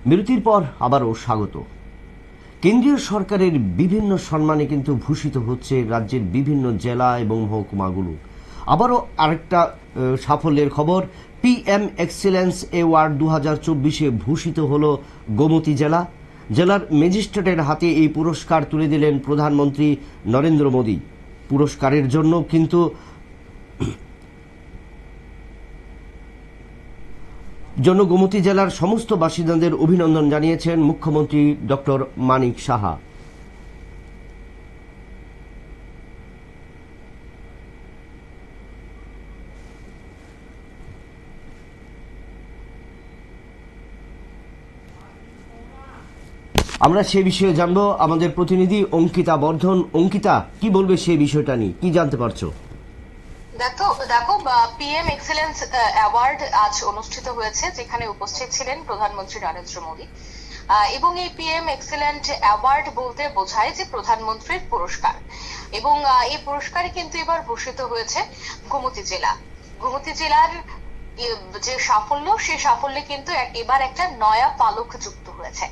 বিরতির পর আবারও স্বাগত। কেন্দ্রীয় সরকারের বিভিন্ন সম্মানে কিন্তু ভূষিত হচ্ছে রাজ্যের বিভিন্ন জেলা এবং মহকুমাগুলো। আবারও আরেকটা সাফল্যের খবর, পিএম এক্সেলেন্স অ্যাওয়ার্ড 2024-এ ভূষিত হলো গোমতী জেলা। জেলার ম্যাজিস্ট্রেটের হাতে এই পুরস্কার তুলে দিলেন প্রধানমন্ত্রী নরেন্দ্র মোদী। পুরস্কারের জন্য কিন্তু গোমতী জেলার সমস্ত বাসিন্দাদের অভিনন্দন জানিয়েছেন মুখ্যমন্ত্রী ডক্টর মানিক সাহা। আমরা সে বিষয়ে জানবো আমাদের প্রতিনিধি অঙ্কিতা বর্ধন। অঙ্কিতা, কি বলবে সেই বিষয়টা নিয়ে, কি জানতে পারছো? দেখো পিএম এক্সেলেন্স অ্যাওয়ার্ড আজ অনুষ্ঠিত হয়েছে, যেখানে উপস্থিত ছিলেন প্রধানমন্ত্রী নরেন্দ্র মোদী। এবং এই পিএম এক্সেলেন্ট অ্যাওয়ার্ড বলতে বোঝায় যে প্রধানমন্ত্রীর পুরস্কার, এবং এই পুরস্কারে কিন্তু এবার ভূষিত হয়েছে গোমতী জেলা। গোমতী জেলার যে সাফল্য, সেই সাফল্যে কিন্তু এবার একটা নয়া পালক যুক্ত হয়েছে।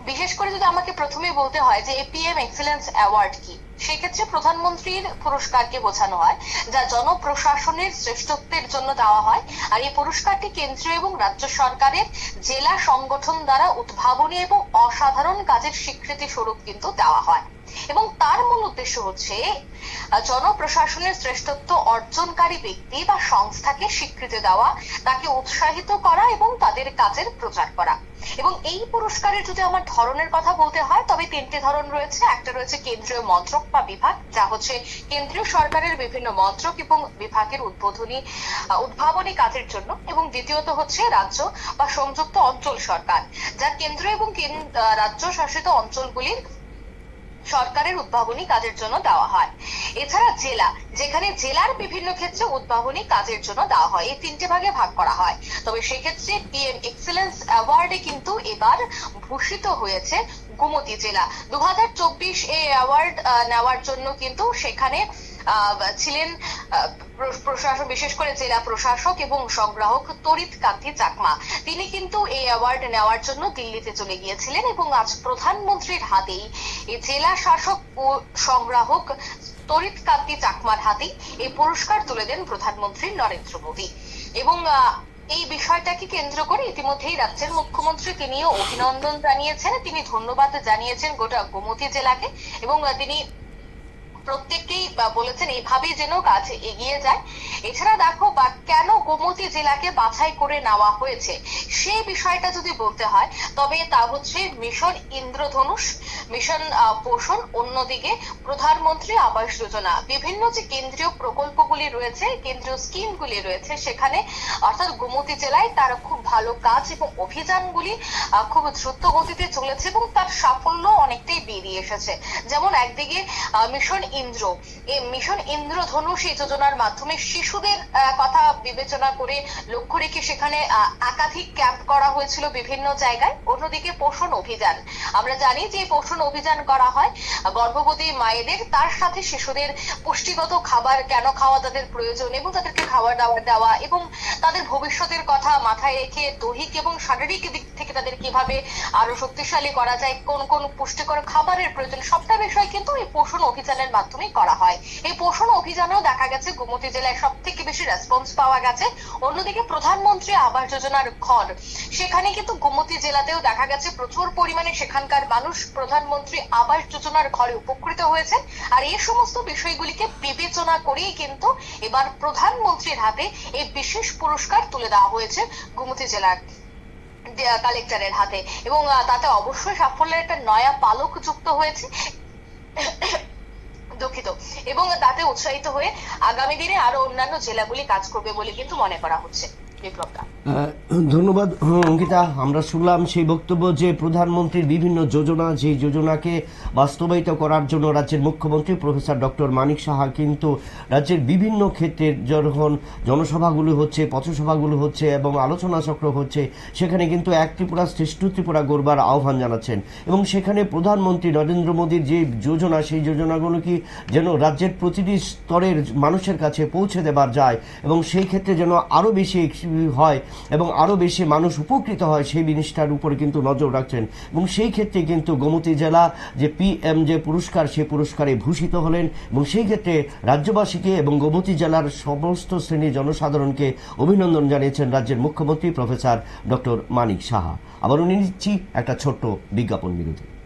বিশেষ করে যদি আমাকে প্রথমে বলতে হয় যে পিএম এক্সেলেন্স অ্যাওয়ার্ড কি, সেক্ষেত্রে প্রধানমন্ত্রীর পুরস্কারকে বোঝানো হয়, যা জনপ্রশাসনের শ্রেষ্ঠত্বের জন্য দেওয়া হয়। আর এই পুরস্কারটি কেন্দ্রীয় এবং রাজ্য সরকারের জেলা সংগঠন দ্বারা উদ্ভাবনী এবং অসাধারণ কাজের স্বীকৃতি স্বরূপ কিন্তু দেওয়া হয়, এবং তার মূল উদ্দেশ্য হচ্ছে জনপ্রশাসনের শ্রেষ্ঠত্ব অর্জনকারী ব্যক্তি বা সংস্থাকে স্বীকৃতি দেওয়া, তাকে উৎসাহিত করা এবং তাদের কাজের প্রচার করা। এবং এই পুরস্কারের যদি আমার ধরনের কথা বলতে হয়, তবে তিনটি ধরন রয়েছে। একটা রয়েছে কেন্দ্রীয় মন্ত্রক বা বিভাগ, যা হচ্ছে কেন্দ্রীয় সরকারের বিভিন্ন মন্ত্রক এবং বিভাগের উদ্ভাবনী কাজের জন্য, এবং দ্বিতীয়ত হচ্ছে রাজ্য বা সংযুক্ত অঞ্চল সরকার, যা কেন্দ্র এবং রাজ্য শাসিত অঞ্চলগুলির সরকারের উদ্ভাবনী কাজের জন্য দেওয়া হয়। এছাড়া জেলা, যেখানে জেলার বিভিন্ন ক্ষেত্রে উদ্ভাবনী কাজের জন্য দেওয়া হয়। এই তিনটে ভাগে ভাগ করা হয়। তবে সেক্ষেত্রে পিএম এক্সেলেন্স অ্যাওয়ার্ডে কিন্তু এবার ভূষিত হয়েছে গোমতী জেলা। 2024 এই অ্যাওয়ার্ড নেওয়ার জন্য কিন্তু সেখানে ছিলেন প্রশাসক, বিশেষ করে জেলা প্রশাসক এবং সংগ্রাহক তড়িৎ কান্তি চাকমা। তিনি কিন্তু এই অ্যাওয়ার্ড নেওয়ার জন্য দিল্লিতে চলে গিয়েছিলেন, এবং আজ প্রধানমন্ত্রীর হাতেই এই জেলা শাসক ও সংগ্রাহক তড়িৎ কান্তি চাকমার হাতেই এই পুরস্কার তুলে দেন প্রধানমন্ত্রী নরেন্দ্র মোদী। এবং এই বিষয়টাকে কেন্দ্র করে ইতিমধ্যেই রাজ্যের মুখ্যমন্ত্রী তিনিও অভিনন্দন জানিয়েছেন, তিনি ধন্যবাদ জানিয়েছেন গোটা গোমতী জেলাকে, এবং তিনি প্রত্যেককেই বলেছেন এইভাবেই যেন কাজ এগিয়ে যায়। এছাড়া দেখো কেন গোমতী জেলাকে বাছাই করে নেওয়া হয়েছে, সেই বিষয়টা যদি বলতে হয়, তবে তা হচ্ছে মিশন ইন্দ্রধনুষ, মিশন পোষণ, অন্যদিকে প্রধানমন্ত্রী আবাস যোজনা, বিভিন্ন যে কেন্দ্রীয় প্রকল্পগুলি রয়েছে, কেন্দ্রীয় স্কিমগুলি রয়েছে, সেখানে অর্থাৎ গোমতী জেলায় তার খুব ভালো কাজ এবং অভিযানগুলি খুব দ্রুত গতিতে চলেছে, এবং তার সাফল্য অনেকটাই বেরিয়ে এসেছে। যেমন একদিকে মিশন ইন্দ্রধনুষ এই যোজনার মাধ্যমে শিশুদের কথা বিবেচনা করে লক্ষ্য রেখে সেখানে একাধিক ক্যাম্প করা হয়েছিল বিভিন্ন জায়গায়। অন্যদিকে পোষণ অভিযান, আমরা জানি যে পোষণ অভিযান করা হয় গর্ভবতী মায়েদের, তার সাথে শিশুদের পুষ্টিগত খাবার কেন খাওয়া তাদের প্রয়োজন, এবং তাদেরকে খাবার দাবার দেওয়া, এবং তাদের ভবিষ্যতের কথা মাথায় রেখে দৈহিক এবং শারীরিক দিক থেকে তাদের কিভাবে আরো শক্তিশালী করা যায়, কোন কোন পুষ্টিকর খাবারের প্রয়োজন, সবটা বিষয় কিন্তু এই পোষণ অভিযানের মাধ্যমে করা হয়। এই পোষণ অভিযানেও দেখা গেছে গোমতী জেলায় সব থেকে বেশি রেসপন্স পাওয়া গেছে। অন্যদিকে প্রধানমন্ত্রী আবাস যোজনার ঘর, সেখানে কিন্তু গোমতী জেলাতেও দেখা গেছে প্রচুর পরিমাণে সেখানকার মানুষ প্রধানমন্ত্রী আবাস যোজনার ঘরে উপকৃত হয়েছে। আর এই সমস্ত বিষয়গুলিকে বিবেচনা করেই কিন্তু এবার প্রধানমন্ত্রীর হাতে এই বিশেষ পুরস্কার তুলে দেওয়া হয়েছে গোমতী জেলার কালেক্টরের হাতে, এবং তাতে অবশ্যই সাফল্যের একটা নয়া পালক যুক্ত হয়েছে, দুঃখিত, এবং তাতে উৎসাহিত হয়ে আগামী দিনে আরো অন্যান্য জেলাগুলি কাজ করবে বলে কিন্তু মনে করা হচ্ছে। ধন্যবাদ অঙ্কিতা। আমরা শুনলাম সেই বক্তব্য যে প্রধানমন্ত্রীর বিভিন্ন যোজনা, যে যোজনাকে বাস্তবায়িত করার জন্য রাজ্যের মুখ্যমন্ত্রী প্রফেসর ডক্টর মানিক সাহা কিন্তু রাজ্যের বিভিন্ন ক্ষেত্রে যখন জনসভাগুলো হচ্ছে, পথসভাগুলো হচ্ছে এবং আলোচনা চক্র হচ্ছে, সেখানে কিন্তু এক ত্রিপুরা শ্রেষ্ঠ ত্রিপুরা গড়বার আহ্বান জানাচ্ছেন, এবং সেখানে প্রধানমন্ত্রী নরেন্দ্র মোদীর যে যোজনা, সেই যোজনাগুলো কি যেন রাজ্যের প্রতিটি স্তরের মানুষের কাছে পৌঁছে দেবার যায়, এবং সেই ক্ষেত্রে যেন আরও বেশি হয় এবং আরো বেশি মানুষ উপকৃত হয় সেই জিনিসটার উপরে কিন্তু নজর রাখছেন। এবং সেই ক্ষেত্রে কিন্তু গোমতী জেলা যে PM যে পুরস্কার, সেই পুরস্কারে ভূষিত হলেন। এবং সেই ক্ষেত্রে রাজ্যবাসীকে এবং গোমতী জেলার সমস্ত শ্রেণীর জনসাধারণকে অভিনন্দন জানিয়েছেন রাজ্যের মুখ্যমন্ত্রী প্রফেসর ডক্টর মানিক সাহা। আবারও নিচ্ছি একটা ছোট্ট বিজ্ঞাপন বিরতি।